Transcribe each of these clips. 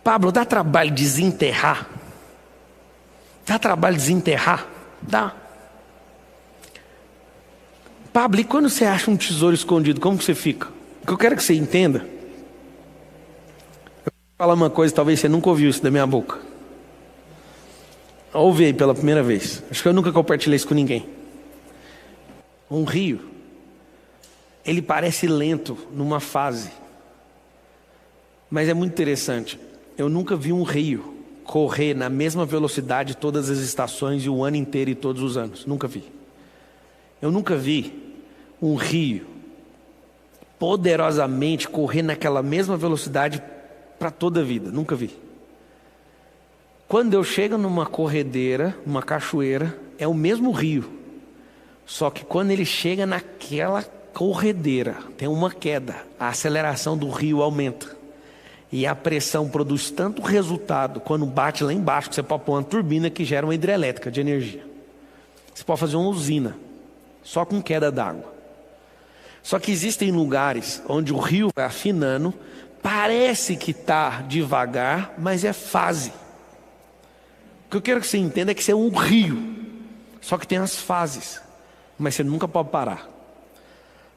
Pablo, dá trabalho desenterrar? Dá trabalho desenterrar? Dá. Pablo, e quando você acha um tesouro escondido, como que você fica? O que eu quero que você entenda, eu vou falar uma coisa, talvez você nunca ouviu isso da minha boca. Ouvi aí pela primeira vez. Acho que eu nunca compartilhei isso com ninguém. Um rio, ele parece lento numa fase, mas é muito interessante. Eu nunca vi um rio correr na mesma velocidade todas as estações e o ano inteiro e todos os anos. Nunca vi. Eu nunca vi um rio poderosamente correr naquela mesma velocidade para toda a vida. Nunca vi. Quando eu chego numa corredeira, numa cachoeira, é o mesmo rio. Só que quando ele chega naquela corredeira, tem uma queda. A aceleração do rio aumenta. E a pressão produz tanto resultado quando bate lá embaixo, que você pode pôr uma turbina que gera uma hidrelétrica de energia. Você pode fazer uma usina, só com queda d'água. Só que existem lugares onde o rio vai afinando, parece que está devagar, mas é fase. O que eu quero que você entenda é que isso é um rio, só que tem as fases, mas você nunca pode parar.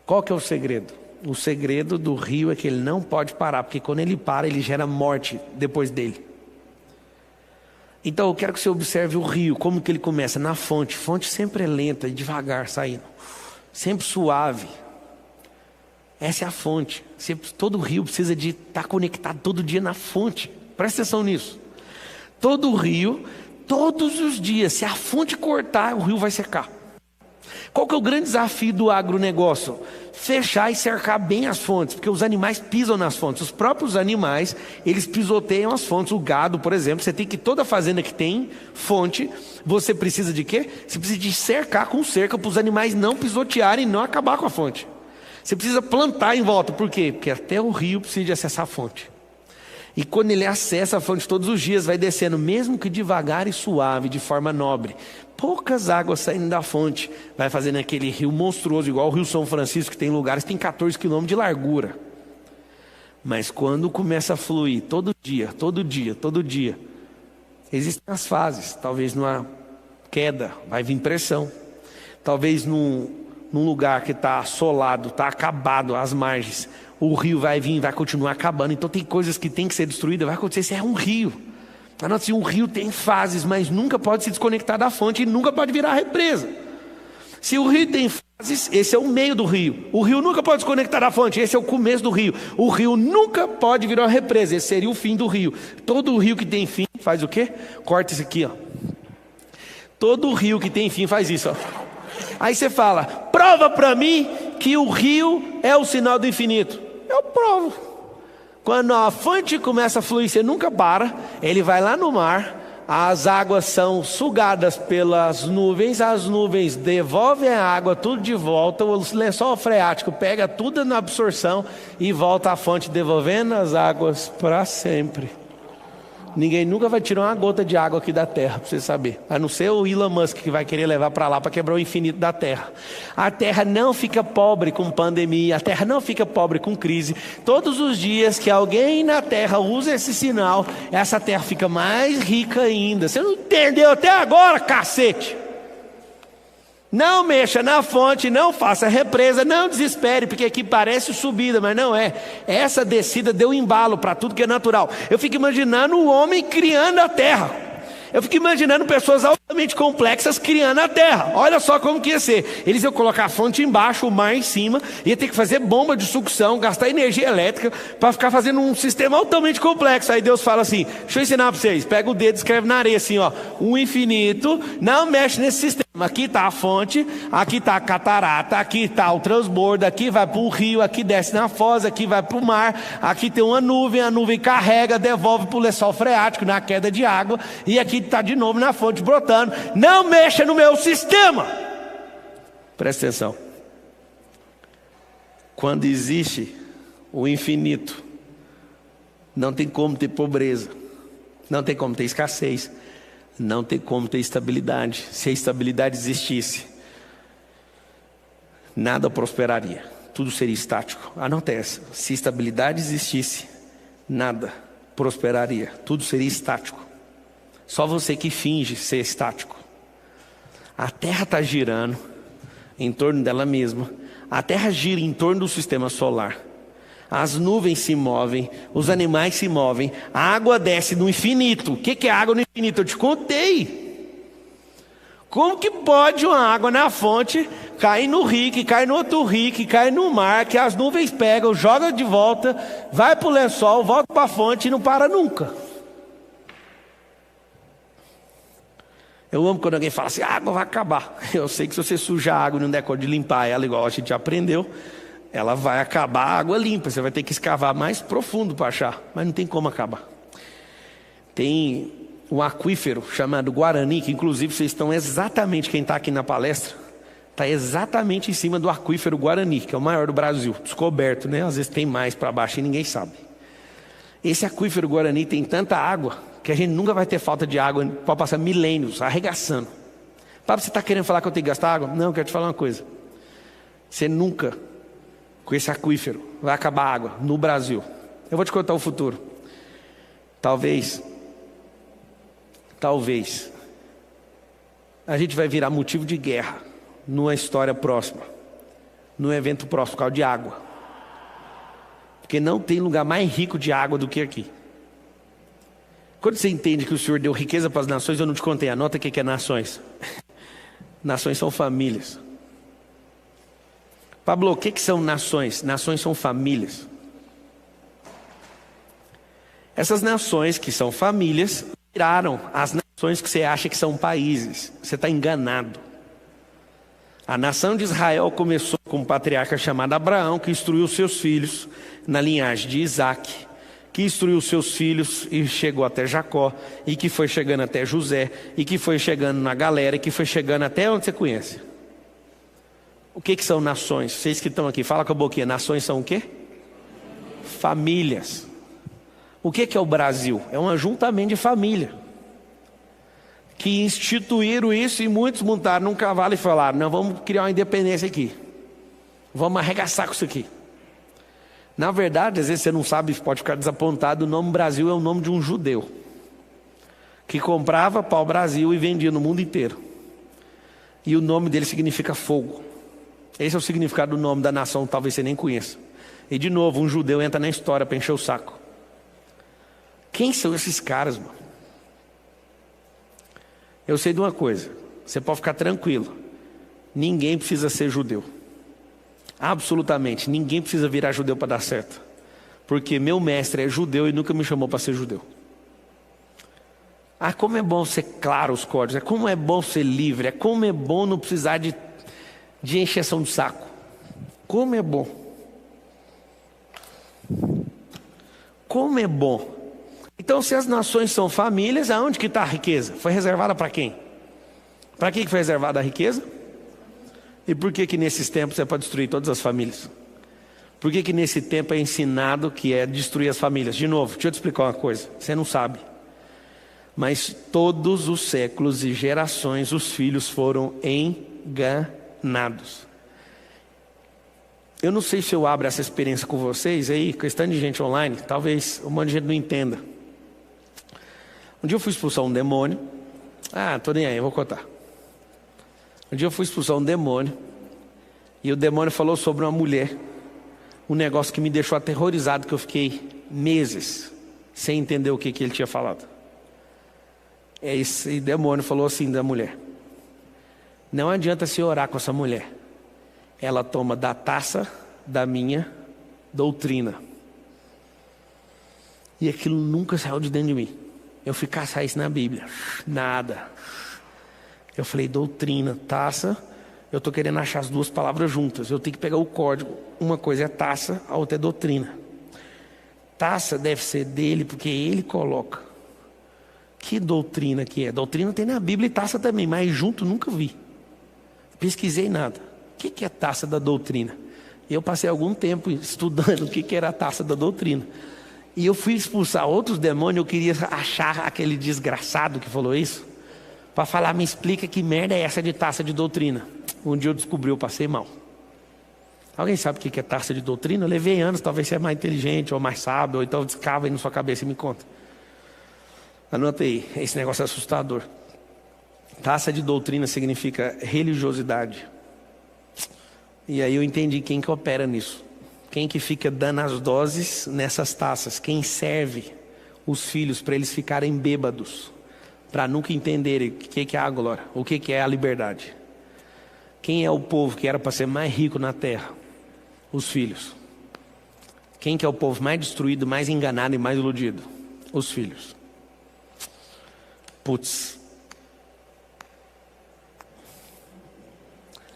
Qual que é o segredo? O segredo do rio é que ele não pode parar, porque quando ele para, ele gera morte depois dele. Então eu quero que você observe o rio, como que ele começa? Na fonte. Fonte sempre é lenta e devagar saindo, sempre suave. Essa é a fonte. Todo rio precisa de estar conectado todo dia na fonte. Presta atenção nisso. Todo rio, todos os dias, se a fonte cortar, o rio vai secar. Qual que é o grande desafio do agronegócio? Fechar e cercar bem as fontes, porque os animais pisam nas fontes. Os próprios animais, eles pisoteiam as fontes. O gado, por exemplo, você tem que, toda fazenda que tem fonte, você precisa de quê? Você precisa de cercar com cerca para os animais não pisotearem e não acabar com a fonte. Você precisa plantar em volta, por quê? Porque até o rio precisa de acessar a fonte. E quando ele acessa a fonte todos os dias, vai descendo, mesmo que devagar e suave, de forma nobre. Poucas águas saindo da fonte, vai fazendo aquele rio monstruoso, igual o Rio São Francisco, que tem lugares que tem 14 quilômetros de largura. Mas quando começa a fluir, todo dia, todo dia, todo dia, existem as fases. Talvez numa queda, vai vir pressão. Talvez num lugar que está assolado, está acabado, as margens, o rio vai vir, vai continuar acabando. Então tem coisas que tem que ser destruídas, vai acontecer, se é um rio. Assim, um rio tem fases, mas nunca pode se desconectar da fonte e nunca pode virar represa. Se o rio tem fases, esse é o meio do rio. O rio nunca pode desconectar da fonte, esse é o começo do rio. O rio nunca pode virar represa, esse seria o fim do rio. Todo rio que tem fim faz o quê? Corta isso aqui, ó. Todo rio que tem fim faz isso, ó. Aí você fala, prova para mim que o rio é o sinal do infinito. Eu provo. Quando a fonte começa a fluir, você nunca para, ele vai lá no mar, as águas são sugadas pelas nuvens, as nuvens devolvem a água tudo de volta, o lençol freático pega tudo na absorção e volta à fonte, devolvendo as águas para sempre. Ninguém nunca vai tirar uma gota de água aqui da terra, para você saber. A não ser o Elon Musk que vai querer levar para lá para quebrar o infinito da terra. A terra não fica pobre com pandemia, a terra não fica pobre com crise. Todos os dias que alguém na terra usa esse sinal, essa terra fica mais rica ainda. Você não entendeu até agora, cacete? Não mexa na fonte, não faça represa, não desespere, porque aqui parece subida, mas não é. Essa descida deu embalo para tudo que é natural. Eu fico imaginando o homem criando a terra. Eu fico imaginando pessoas altamente complexas criando a terra. Olha só como que ia ser. Eles iam colocar a fonte embaixo, o mar em cima, ia ter que fazer bomba de sucção, gastar energia elétrica para ficar fazendo um sistema altamente complexo. Aí Deus fala assim, deixa eu ensinar para vocês. Pega o dedo e escreve na areia assim, ó, um infinito, não mexe nesse sistema. Aqui está a fonte, aqui está a catarata, aqui está o transbordo, aqui vai para o rio, aqui desce na foz, aqui vai para o mar, aqui tem uma nuvem, a nuvem carrega, devolve para o lençol freático na queda de água, e aqui está de novo na fonte brotando. Não mexa no meu sistema. Presta atenção. Quando existe o infinito, não tem como ter pobreza, não tem como ter escassez, não tem como ter estabilidade. Se a estabilidade existisse, nada prosperaria, tudo seria estático. Anota essa: se estabilidade existisse, nada prosperaria. Tudo seria estático. Só você que finge ser estático. A Terra está girando em torno dela mesma. A Terra gira em torno do sistema solar. As nuvens se movem, os animais se movem, a água desce no infinito. O que é água no infinito? Eu te contei. Como que pode uma água na fonte cair no rio, que cai no outro rio, que cai no mar, que as nuvens pegam, jogam de volta, vai para o lençol, volta para a fonte e não para nunca? Eu amo quando alguém fala assim, a água vai acabar. Eu sei que se você sujar a água e não der conta de limpar ela, igual a gente já aprendeu, ela vai acabar a água limpa. Você vai ter que escavar mais profundo para achar, mas não tem como acabar. Tem um aquífero chamado Guarani, que inclusive vocês estão exatamente, quem está aqui na palestra, está exatamente em cima do aquífero Guarani, que é o maior do Brasil, descoberto, né? Às vezes tem mais para baixo e ninguém sabe. Esse aquífero Guarani tem tanta água, que a gente nunca vai ter falta de água, pode passar milênios, arregaçando. Pablo, você está querendo falar que eu tenho que gastar água? Não, eu quero te falar uma coisa. Você nunca, com esse aquífero, vai acabar a água no Brasil. Eu vou te contar o futuro. Talvez, a gente vai virar motivo de guerra numa história próxima, num evento próximo, por causa de água. Porque não tem lugar mais rico de água do que aqui. Quando você entende que o Senhor deu riqueza para as nações, eu não te contei, anota o que é nações. Nações são famílias. Pablo, o que são nações? Nações são famílias. Essas nações que são famílias viraram as nações que você acha que são países. Você está enganado. A nação de Israel começou com um patriarca chamado Abraão, que instruiu seus filhos na linhagem de Isaac, que instruiu seus filhos e chegou até Jacó, e que foi chegando até José, e que foi chegando na galera, e que foi chegando até onde você conhece. O que são nações? Vocês que estão aqui, fala com a boquinha. Nações são o quê? Famílias. O que é o Brasil? É um ajuntamento de família que instituíram isso, e muitos montaram num cavalo e falaram, não, vamos criar uma independência aqui, vamos arregaçar com isso aqui. Na verdade, às vezes você não sabe, pode ficar desapontado, o nome Brasil é o nome de um judeu que comprava pau-brasil e vendia no mundo inteiro, e o nome dele significa fogo. Esse é o significado do nome da nação, talvez você nem conheça. E de novo, um judeu entra na história para encher o saco. Quem são esses caras, mano? Eu sei de uma coisa, você pode ficar tranquilo, ninguém precisa ser judeu. Absolutamente, ninguém precisa virar judeu para dar certo. Porque meu mestre é judeu e nunca me chamou para ser judeu. Ah, como é bom ser claro os códigos, como é bom ser livre, como é bom não precisar de encheção de saco. Como é bom. Como é bom. Então, se as nações são famílias, aonde que está a riqueza? Foi reservada para quem? Para quem que foi reservada a riqueza? E por que nesses tempos é para destruir todas as famílias? Por que nesse tempo é ensinado que é destruir as famílias? De novo, deixa eu te explicar uma coisa, você não sabe. Mas todos os séculos e gerações os filhos foram enganados. Eu não sei se eu abro essa experiência com vocês aí, questão de gente online, talvez um monte de gente não entenda. Um dia eu fui expulsar um demônio. Tô nem aí, eu vou contar. Um dia eu fui expulsar um demônio, e o demônio falou sobre uma mulher, um negócio que me deixou aterrorizado, que eu fiquei meses sem entender o que ele tinha falado. Esse demônio falou assim da mulher: não adianta se orar com essa mulher, ela toma da taça da minha doutrina. E aquilo nunca saiu de dentro de mim. Eu fui caçar isso na Bíblia, nada. Eu falei, doutrina, taça, eu estou querendo achar as duas palavras juntas, eu tenho que pegar o código. Uma coisa é taça, a outra é doutrina. Taça deve ser dele, porque ele coloca. Que doutrina que é? Doutrina tem na Bíblia e taça também, mas junto nunca vi. Pesquisei nada. O que é taça da doutrina? E eu passei algum tempo estudando o que era a taça da doutrina. E eu fui expulsar outros demônios, eu queria achar aquele desgraçado que falou isso, para falar, me explica que merda é essa de taça de doutrina. Um dia eu descobri, eu passei mal. Alguém sabe o que é taça de doutrina? Eu levei anos, talvez você é mais inteligente ou mais sábio, ou então descava aí na sua cabeça e me conta. Anota aí, esse negócio é assustador. Taça de doutrina significa religiosidade. E aí eu entendi quem que opera nisso. Quem que fica dando as doses nessas taças. Quem serve os filhos para eles ficarem bêbados. Para nunca entenderem o que é a glória, o que é a liberdade. Quem é o povo que era para ser mais rico na terra? Os filhos. Quem que é o povo mais destruído, mais enganado e mais iludido? Os filhos. Putz.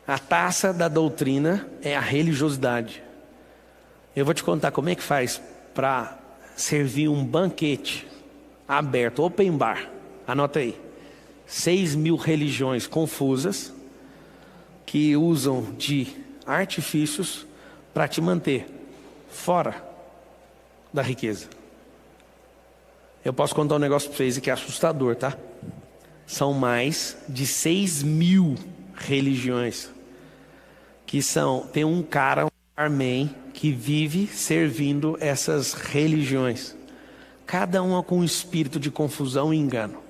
A taça da doutrina é a religiosidade. Eu vou te contar como é que faz para servir um banquete aberto, open bar. Anota aí. 6.000 religiões confusas que usam de artifícios para te manter fora da riqueza. Eu posso contar um negócio para vocês que é assustador, tá? São mais de 6.000 religiões que tem um cara, um barman, que vive servindo essas religiões. Cada uma com um espírito de confusão e engano.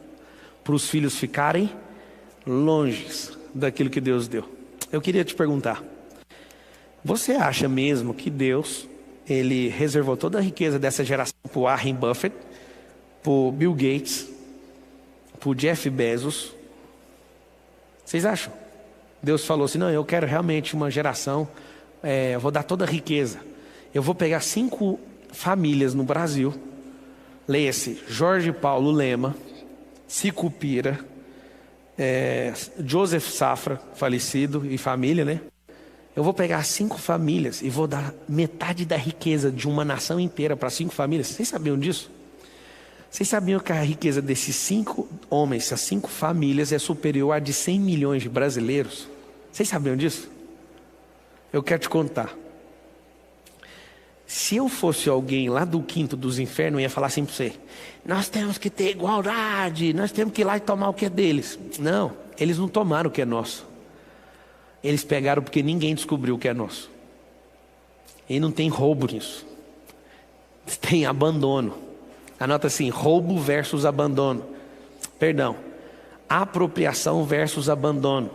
Para os filhos ficarem longe daquilo que Deus deu. Eu queria te perguntar. Você acha mesmo que Deus, Ele reservou toda a riqueza dessa geração para o Warren Buffett, para o Bill Gates, para o Jeff Bezos? Vocês acham? Deus falou assim, não, eu quero realmente uma geração, eu vou dar toda a riqueza. Eu vou pegar 5 famílias no Brasil, leia-se Jorge Paulo Lema, Sicupira, Joseph Safra, falecido, e família, né? Eu vou pegar 5 famílias e vou dar metade da riqueza de uma nação inteira para 5 famílias. Vocês sabiam disso? Vocês sabiam que a riqueza desses 5 homens, essas 5 famílias, é superior à de 100 milhões de brasileiros? Vocês sabiam disso? Eu quero te contar. Se eu fosse alguém lá do quinto dos infernos, eu ia falar assim para você: nós temos que ter igualdade, nós temos que ir lá e tomar o que é deles. Não, eles não tomaram o que é nosso. Eles pegaram porque ninguém descobriu o que é nosso. E não tem roubo nisso. Tem abandono. Anota assim, roubo versus abandono. Perdão, apropriação versus abandono.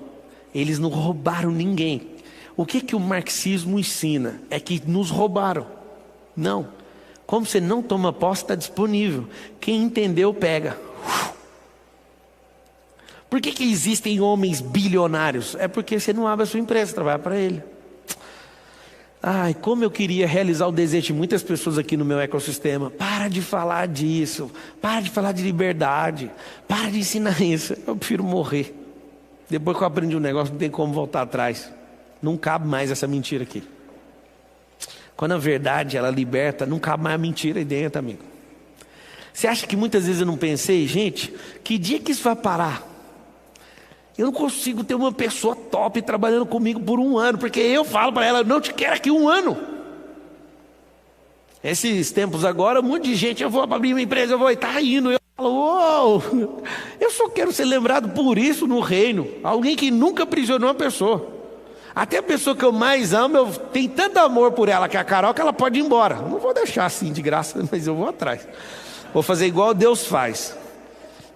Eles não roubaram ninguém. O que o marxismo ensina? É que nos roubaram. Não. Como você não toma posse, está disponível. Quem entendeu, pega. Por que existem homens bilionários? É porque você não abre a sua empresa, trabalha para ele. Ai, como eu queria realizar o desejo de muitas pessoas aqui no meu ecossistema. Para de falar disso. Para de falar de liberdade. Para de ensinar isso. Eu prefiro morrer. Depois que eu aprendi um negócio, não tem como voltar atrás. Não cabe mais essa mentira aqui. Quando a verdade, ela liberta, não cabe mais a mentira aí dentro, amigo. Você acha que muitas vezes eu não pensei, gente, que dia que isso vai parar? Eu não consigo ter uma pessoa top trabalhando comigo por 1 ano, porque eu falo para ela, não te quero aqui 1 ano. Esses tempos agora, um monte de gente, eu vou abrir uma empresa, eu vou estar indo. Eu falo, uou, eu só quero ser lembrado por isso no reino. Alguém que nunca aprisionou uma pessoa. Até a pessoa que eu mais amo, eu tenho tanto amor por ela, que é a Carol, que ela pode ir embora. Não vou deixar assim de graça, mas eu vou atrás. Vou fazer igual Deus faz.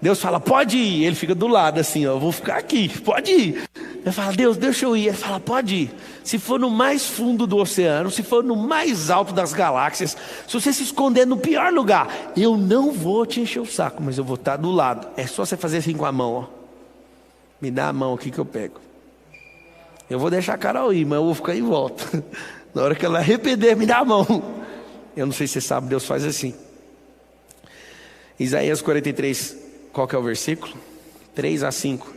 Deus fala, pode ir. Ele fica do lado assim, ó, eu vou ficar aqui, pode ir. Eu falo, Deus, deixa eu ir. Ele fala, pode ir. Se for no mais fundo do oceano, se for no mais alto das galáxias, se você se esconder no pior lugar, eu não vou te encher o saco, mas eu vou estar do lado. É só você fazer assim com a mão, ó. Me dá a mão aqui que eu pego. Eu vou deixar a Carol ir, mas eu vou ficar em volta. Na hora que ela arrepender, me dá a mão. Eu não sei se você sabe, Deus faz assim. Isaías 43, qual que é o versículo? 3 a 5.